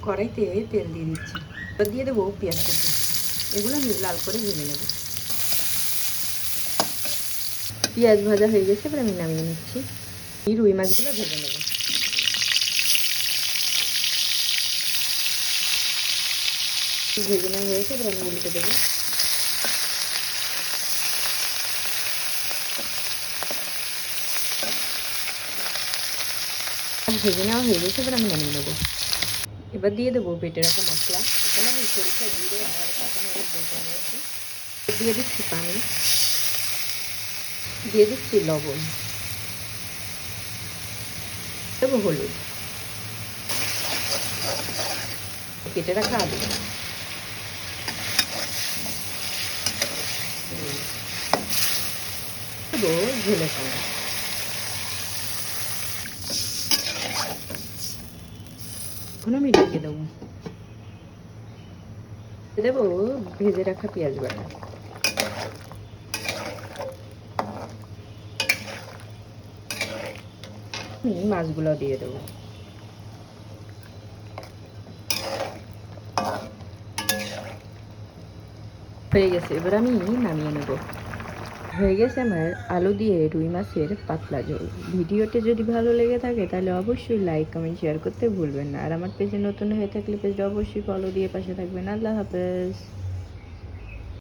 কড়াইতে তেল দিয়ে দিচ্ছি, এবার দিয়ে দেবো পেঁয়াজ কুচি। এগুলো আমি লাল করে ভেজে নেব। পেঁয়াজ ভাজা হয়ে গেছে, এবার আমি নামিয়ে নিচ্ছি। এই রুই মাছগুলো ভেজে নেব। ভেজে নেওয়া হয়েছে, এবার আমি উল্টে দেবো। ভেজে নেওয়া হয়ে গেছে, এবার আমি নামিয়ে নেবো। এবার দিয়ে দেবো বেটে রাখা মশলা। এখানে আমি সরিষা, জিরে আর কাঁচামরিচ বেটে নিয়েছি। দিয়ে দিচ্ছি পানি, দিয়ে দিচ্ছি লবণ, দেবো হলুদ, কেটে রাখা আলু, দেবো ঝোলের পানি। এখন আমি ঢেকে দেবো। দেবো ভেজে রাখা পেঁয়াজ বাটা। মাছগুলো দিয়ে দেবো। হয়ে গেছে, এবার আমি নামিয়ে নেব। হয়ে গেছে আমার আলু দিয়ে রুই মাছের পাতলা ঝোল। ভিডিওটি যদি ভালো লেগে থাকে তাহলে অবশ্যই লাইক, কমেন্ট, শেয়ার করতে ভুলবেন না। আর আমার পেজে নতুন হয়ে থাকলে পেজটা অবশ্যই ফলো দিয়ে পাশে থাকবেন। আল্লাহ হাফেজ।